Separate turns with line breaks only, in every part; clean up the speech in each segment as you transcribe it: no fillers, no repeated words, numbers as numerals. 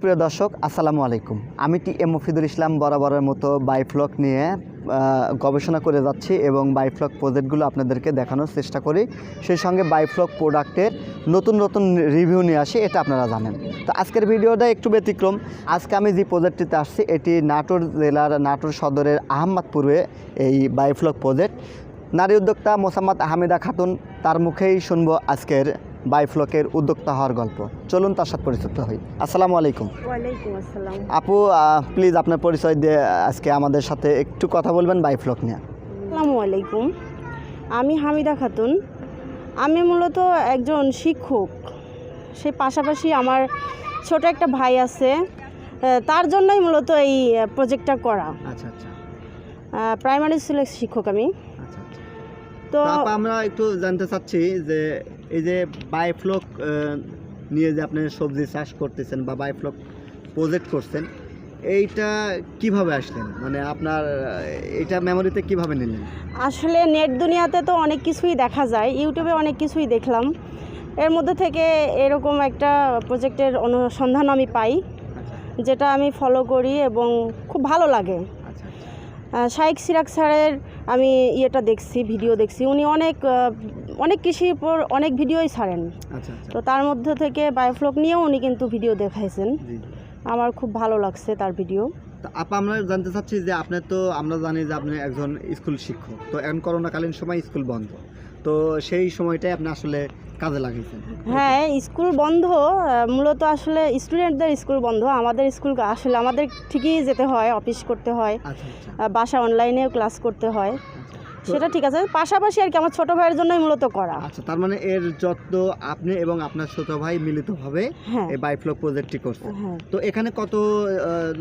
প্রিয় দর্শক আসসালামু আলাইকুম। আমি টি.এম. মফিদুল ইসলাম বরাবরের মতো বায়োফ্লক নিয়ে গবেষণা করে যাচ্ছি এবং বায়োফ্লক প্রজেক্টগুলো আপনাদেরকে দেখানোর চেষ্টা করি। সেই সঙ্গে বায়োফ্লক প্রোডাক্টের নতুন নতুন রিভিউ নিয়ে আসি, এটা আপনারা জানেন। তো আজকের ভিডিওটা একটু ব্যতিক্রম। আজকে আমি যে প্রজেক্টটিতে আসছি এটি নাটোর জেলার নাটোর সদরের আহমদপুরে এই বায়োফ্লক প্রজেক্ট। নারী উদ্যোক্তা মোসাম্মদ হামিদা খাতুন, তার মুখেই শুনবো আজকের বায়োফ্লকের উদ্যোক্তা হওয়ার গল্প। চলুন তার সাথে পরিচিত হই। আসসালামু আলাইকুম।
ওয়ালাইকুম আসসালাম।
আপু, প্লিজ আপনার পরিচয় দিয়ে আজকে আমাদের সাথে একটু কথা বলবেন বায়োফ্লক নিয়ে।
আসসালামু আলাইকুম, আমি হামিদা খাতুন। আমি মূলত একজন শিক্ষক, সে পাশাপাশি আমার ছোট একটা ভাই আছে, তার জন্যই মূলত এই প্রজেক্টটা করা।
আচ্ছা আচ্ছা
প্রাইমারি স্কুলের শিক্ষক আমি।
আচ্ছা আচ্ছা।
তো
আমরা একটু জানতে চাচ্ছি যে এই যে বায়োফ্লক নিয়ে যে আপনি সবজি চাষ করতেছেন বা বায়োফ্লক প্রজেক্ট করছেন, এইটা কিভাবে আসলেন? মানে আপনার এটা মেমোরিতে কিভাবে নিলেন?
আসলে নেট দুনিয়াতে তো অনেক কিছুই দেখা যায়, ইউটিউবে অনেক কিছুই দেখলাম, এর মধ্যে থেকে এরকম একটা প্রজেক্টের অনুসন্ধান আমি পাই, যেটা আমি ফলো করি এবং খুব ভালো লাগে। শাইখ সিরাক স্যারের আমি দেখছি, ভিডিও দেখছি, উনি অনেক কৃষির উপর অনেক ভিডিওই ছাড়েন। তো তার মধ্যে থেকে বায়োফ্লক নিয়েও উনি কিন্তু ভিডিও দেখাইছেন, আমার খুব ভালো লাগছে তার ভিডিও।
আপা, আমরা জানতে চাচ্ছি যে আমরা জানি যে আপনি একজন স্কুল শিক্ষক, তো এখন করোনাকালীন সময় স্কুল বন্ধ, তো সেই সময়টাই আপনি আসলে কাজে লাগিয়েছেন।
হ্যাঁ, স্কুল বন্ধ, মূলত আসলে স্টুডেন্টদের স্কুল বন্ধ, আমাদের স্কুল আসলে আমাদের ঠিকই যেতে হয়, অফিস করতে হয়, বাসা অনলাইনেও ক্লাস করতে হয়, সেটা ঠিক আছে। পাশাপাশি আর কি আমার ছোট ভাইয়ের জন্যই মূলত করা।
আচ্ছা, তার মানে এর যত্ন আপনি এবং আপনার ছোট ভাই মিলিতভাবে এই বায়োফ্লক প্রজেক্টটি করছেন। তো এখানে কত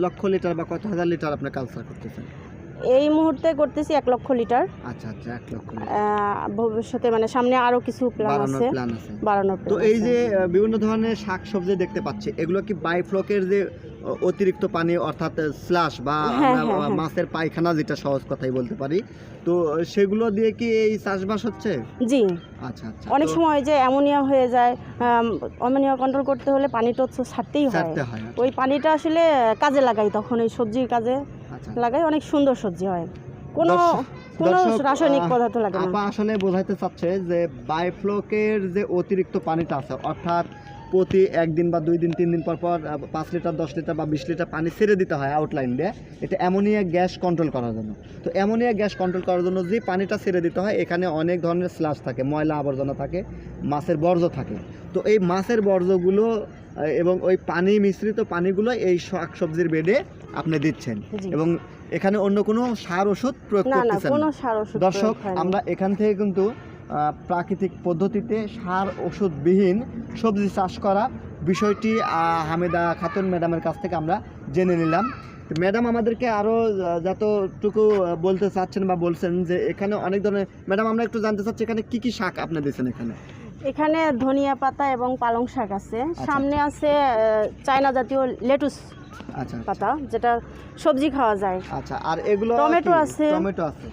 লক্ষ লিটার বা কত হাজার লিটার আপনি কালচার করতেছেন?
এই মুহূর্তে করতেছি 1 লক্ষ লিটার।
আচ্ছা আচ্ছা, 1 লক্ষ।
ভবিষ্যতে মানে সামনে আরো কিছু প্ল্যান আছে, বাড়ানোর।
তো এই যে বিভিন্ন ধরনের শাকসবজি দেখতে পাচ্ছি, এগুলো কি বায়োফ্লকের যে অতিরিক্ত পানি অর্থাৎ স্লাশ বা মাছের পায়খানা, যেটা সহজ কথাই বলতে পারি, তো সেগুলো দিয়ে কি এই চাষবাস হচ্ছে?
জি।
আচ্ছা আচ্ছা।
অনেক সময় যে অ্যামোনিয়া হয়ে যায়, অ্যামোনিয়া কন্ট্রোল করতে হলে পানিটা ছাড়তেই হয়। ওই পানিটা আসলে কাজে লাগাই, তখন এই সবজির কাজে লাগাই, অনেক সুন্দর সবজি হয়, কোনো রাসায়নিক পদার্থ লাগে না।
আপা আসলে বোঝাইতে চাচ্ছে যে বায়োফ্লকের যে অতিরিক্ত পানিটা আছে, অর্থাৎ প্রতি 1 দিন বা 2 দিন 3 দিন পর পর 5 লিটার 10 লিটার বা 20 লিটার পানি ছেড়ে দিতে হয় আউটলাইন দিয়ে, এটা অ্যামোনিয়া গ্যাস কন্ট্রোল করার জন্য। তো অ্যামোনিয়া গ্যাস কন্ট্রোল করার জন্য যে পানিটা ছেড়ে দিতে হয়, এখানে অনেক ধরনের স্লাশ থাকে, ময়লা আবর্জনা থাকে, মাছের বর্জ্য থাকে। তো এই মাছের বর্জ্যগুলো এবং ওই পানি মিশ্রিত পানিগুলো এই শাকসবজির বেডে আপনি দিচ্ছেন, এবং এখানে অন্য কোনো সার ওষুধ প্রয়োগ করতেছেন না। দর্শক, আমরা এখান থেকে কিন্তু প্রাকৃতিক পদ্ধতিতে সার ওষুধবিহীন সবজি চাষ করা বিষয়টি হামিদা খাতুন ম্যাডামের কাছ থেকে আমরা জেনে নিলাম। ম্যাডাম আমাদেরকে আরও যতটুকু বলতে চাচ্ছেন বা বলছেন যে এখানে অনেক ধরনের, ম্যাডাম আমরা একটু জানতে চাচ্ছি এখানে কি কি শাক আপনি দিয়েছেন?
এখানে ধনিয়া পাতা এবং পালং শাক আছে, সামনে আছে চায়না জাতীয় লেটুস পাতা, যেটা সবজি খাওয়া যায়।
আচ্ছা, আর এগুলো
টমেটো আছে।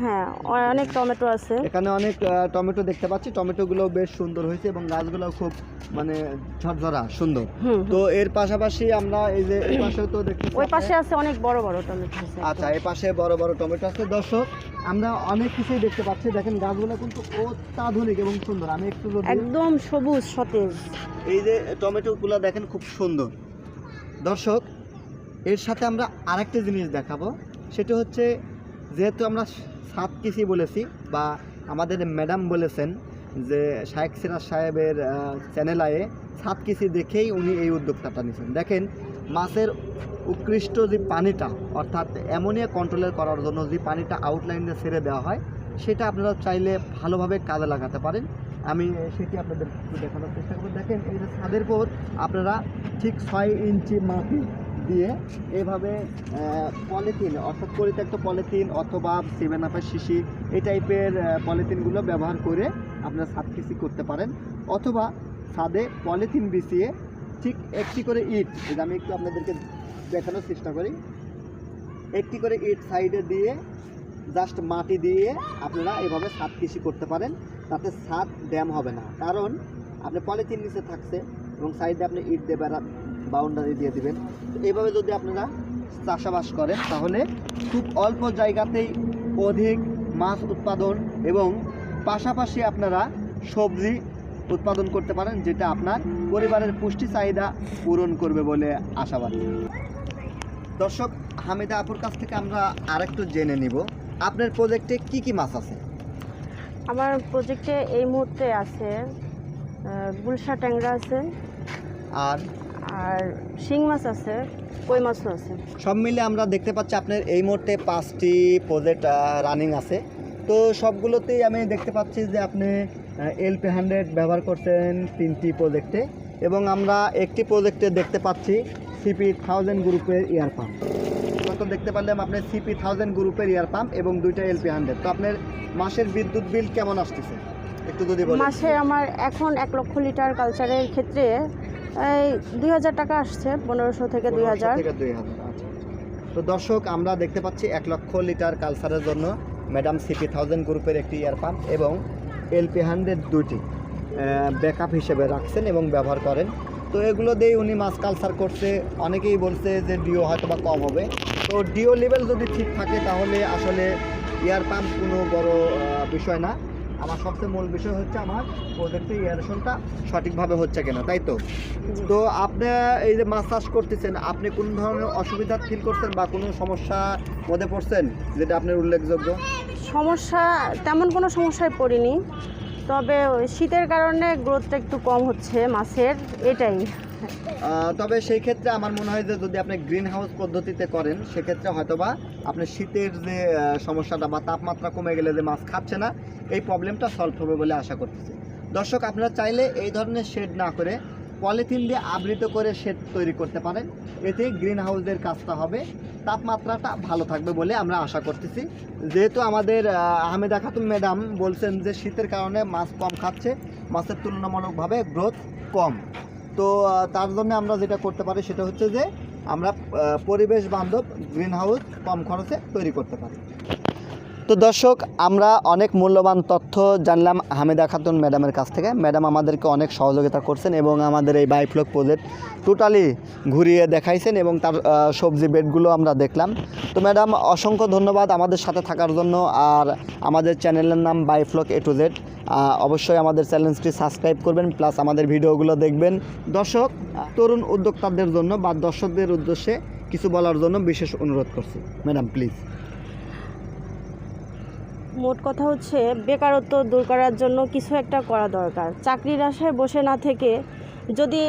হ্যাঁ, অনেক টমেটো আছে,
এখানে অনেক টমেটো দেখতে পাচ্ছি, টমেটোগুলো বেশ সুন্দর হয়েছে এবং গাছগুলো খুব মানে ঝরঝরা সুন্দর। তো এর পাশাপাশি আমরা এই যে এই পাশেও তো দেখতে,
ওই পাশে আছে অনেক বড় বড় টমেটো আছে।
আচ্ছা, এই পাশে বড় বড় টমেটো আছে। দর্শক, আমরা অনেক কিছুই দেখতে পাচ্ছি, দেখেন গাছগুলো কিন্তু অত্যাধুনিক এবং সুন্দর। আমি একটু
একদম সবুজ সতেজ,
এই যে টমেটোগুলো দেখেন খুব সুন্দর। দর্শক, এর সাথে আমরা আরেকটা জিনিস দেখাবো, সেটা হচ্ছে যেহেতু আমরা 7 কৃষি বলেছি বা আমাদের ম্যাডাম বলেছেন যে শাইখ সিরাজ সাহেবের চ্যানেলে 7 কৃষি দেখেই উনি এই উদ্যোক্তাটা নিয়েছেন। দেখেন, মাছের উৎকৃষ্ট যে পানিটা, অর্থাৎ অ্যামোনিয়া কন্ট্রোলের করার জন্য যে পানিটা আউটলাইনে ছেড়ে দেওয়া হয়, সেটা আপনারা চাইলে ভালোভাবে কাজে লাগাতে পারেন। আমি সেটি আপনাদের দেখানোর চেষ্টা করব। দেখেন, এই যে ছাদের পর আপনারা ঠিক 6 ইঞ্চি মাটি দিয়ে এভাবে পলিথিন, অর্থাৎ পরিত্যক্ত পলিথিন অথবা 7 আপের শিশি, এই টাইপের পলিথিনগুলো ব্যবহার করে আপনারা ছাদ কৃষি করতে পারেন, অথবা ছাদে পলিথিন বিছিয়ে ঠিক একটি করে ইট, যেটা আমি একটু আপনাদেরকে দেখানোর চেষ্টা করি, একটি করে ইট সাইডে দিয়ে জাস্ট মাটি দিয়ে আপনারা এভাবে ছাদ কৃষি করতে পারেন। তাতে ছাদ ড্যাম হবে না, কারণ আপনি পলিথিন নিচে থাকছে এবং সাইডে আপনি ইট দিয়ে বাউন্ডারি দিয়ে দিবেন। এইভাবে যদি আপনারা চাষাবাস করেন তাহলে খুব অল্প জায়গাতেই অধিক মাছ উৎপাদন এবং পাশাপাশি আপনারা সবজি উৎপাদন করতে পারেন, যেটা আপনার পরিবারের পুষ্টি চাহিদা পূরণ করবে বলে আশাবাদী। দর্শক, হামিদা আপুর কাছ থেকে আমরা আরেকটু জেনে নিব আপনার প্রজেক্টে কি কি মাছ আছে।
আমার প্রজেক্টে এই মুহূর্তে আছে গুলশা ট্যাংরা আছে,
আর
আর শিং মাছ আছে, কই মাছও আছে।
সব মিলে আমরা দেখতে পাচ্ছি আপনার এই মুহূর্তে 5টি প্রজেক্ট রানিং আছে। তো সবগুলোতেই আমি দেখতে পাচ্ছি যে আপনি LP100 ব্যবহার করছেন 3টি প্রজেক্টে, এবং আমরা একটি প্রজেক্টে দেখতে পাচ্ছি CP1000 গ্রুপের এয়ার পাম্প। তো দেখতে পারলাম আপনার CP1000 গ্রুপের এয়ার পাম্প এবং 2টা LP100। তো আপনার মাসের বিদ্যুৎ বিল কেমন আসতেছে একটু যদি বলেন।
মাসে আমার এখন 1 লক্ষ লিটার কালচারের ক্ষেত্রে এই 2000 টাকা আসছে, 1500 থেকে 2000।
আচ্ছা। তো দর্শক, আমরা দেখতে পাচ্ছি 1 লক্ষ লিটার কালচারের জন্য ম্যাডাম CP1000 গ্রুপের একটি এয়ার পাম্প এবং LP100 2টি ব্যাকআপ হিসেবে রাখছেন এবং ব্যবহার করেন। তো এগুলো দিয়েই উনি মাছ কালচার করছে। অনেকেই বলছে যে ডিও হয়তো বা কম হবে। তো ডিও লেভেল যদি ঠিক থাকে তাহলে আসলে এয়ার পাম্প কোনো বড় বিষয় না। আমার সবচেয়ে মূল বিষয় হচ্ছে আমার প্রজেক্টে এয়ারেশনটা সঠিকভাবে হচ্ছে কিনা, তাই তো? তো আপনি এই যে মাছ চাষ করতেছেন, আপনি কোন ধরনের অসুবিধা ফিল করছেন বা কোনো সমস্যা মধ্যে পড়ছেন যেটা আপনার উল্লেখযোগ্য?
সমস্যা তেমন কোনো সমস্যায় পড়িনি, তবে ওই শীতের কারণে গ্রোথটা একটু কম হচ্ছে মাছের, এটাই।
তবে সেই ক্ষেত্রে আমার মনে হয় যে যদি আপনি গ্রিন হাউস পদ্ধতিতে করেন সেক্ষেত্রে হয়তোবা আপনার শীতের যে সমস্যাটা বা তাপমাত্রা কমে গেলে যে মাছ খাচ্ছে না, এই প্রবলেমটা সলভ হবে বলে আশা করতেছি। দর্শক, আপনারা চাইলে এই ধরনের শেড না করে পলিথিন দিয়ে আবৃত করে শেড তৈরি করতে পারেন। এতে গ্রিন হাউসের কাজটা হবে, তাপমাত্রাটা ভালো থাকবে বলে আমরা আশা করতেছি। যেহেতু আমাদের আহমেদা খাতুন ম্যাডাম বলছেন যে শীতের কারণে মাছ কম খাচ্ছে, মাছের তুলনামূলকভাবে গ্রোথ কম। তো তার জন্য আমরা যেটা করতে পারি সেটা হচ্ছে যে আমরা পরিবেশ বান্ধব গ্রিন হাউস কম খরচে তৈরি করতে পারি। তো দর্শক, আমরা অনেক মূল্যবান তথ্য জানলাম হামিদা খাতুন ম্যাডামের কাছ থেকে। ম্যাডাম আমাদেরকে অনেক সহযোগিতা করছেন এবং আমাদের এই বাইফ্লক প্রজেক্ট টোটালি ঘুরিয়ে দেখাইছেন এবং তার সবজি বেডগুলো আমরা দেখলাম। তো ম্যাডাম, অসংখ্য ধন্যবাদ আমাদের সাথে থাকার জন্য। আর আমাদের চ্যানেলের নাম বাইফ্লক A to Z। অবশ্যই আমাদের চ্যানেলটি সাবস্ক্রাইব করবেন, প্লাস আমাদের ভিডিওগুলো দেখবেন। দর্শক, তরুণ উদ্যোক্তাদের জন্য বা দর্শকদের উদ্দেশ্যে কিছু বলার জন্য বিশেষ অনুরোধ করছি। Madam please.
মোট কথা হচ্ছে বেকারত্ব দূর করার জন্য কিছু একটা করা দরকার। চাকরির আশায় বসে না থেকে যদি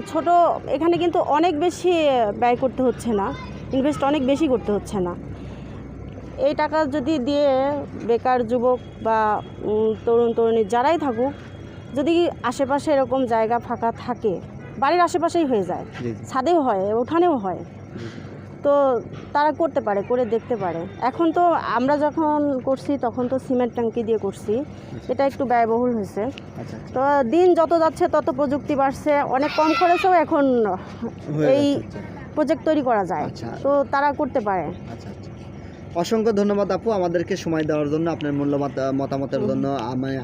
ছোট, এখানে কিন্তু অনেক বেশি ব্যয় করতে হচ্ছে না, ইনভেস্ট অনেক বেশি করতে হচ্ছে না। এই টাকা যদি দিয়ে বেকার যুবক বা তরুণ তরুণী যারাই থাকুক, যদি আশেপাশে এরকম জায়গা ফাঁকা থাকে, বাড়ির আশেপাশেই হয়ে যায়, ছাদেও হয়, উঠানেও হয়, তো তারা করতে পারে, করে দেখতে পারে। এখন তো আমরা যখন করছি তখন তো সিমেন্ট ট্যাঙ্কি দিয়ে করছি, এটা একটু ব্যয়বহুল হয়েছে। তো দিন যত যাচ্ছে তত প্রযুক্তি বাড়ছে, অনেক কম খরচেও এখন এই প্রজেক্ট তৈরি করা যায়, তো তারা করতে পারে।
অসংখ্য ধন্যবাদ আপু আমাদেরকে সময় দেওয়ার জন্য, আপনার মূল্যবান মতামতের জন্য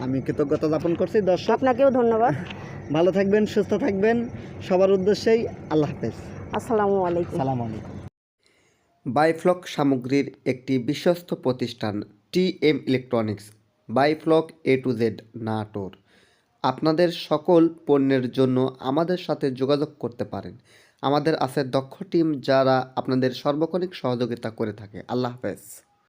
আমি কৃতজ্ঞতা জ্ঞাপন করছি। দর্শক,
আপনাকেও ধন্যবাদ।
ভালো থাকবেন, সুস্থ থাকবেন, সবার উদ্দেশ্যেই আল্লাহ হাফেজ।
আসসালামু আলাইকুম।
বাইফ্লক সামগ্রীর একটি বিশ্বস্ত প্রতিষ্ঠান TM electronics, biofloc A to Z Natore. আপনাদের সকল পণ্যের জন্য আমাদের সাথে যোগাযোগ করতে পারেন। আমাদের আছে দক্ষ টিম যারা আপনাদের সর্বক্ষণিক সহযোগিতা করে থাকে। আল্লাহ হাফেজ।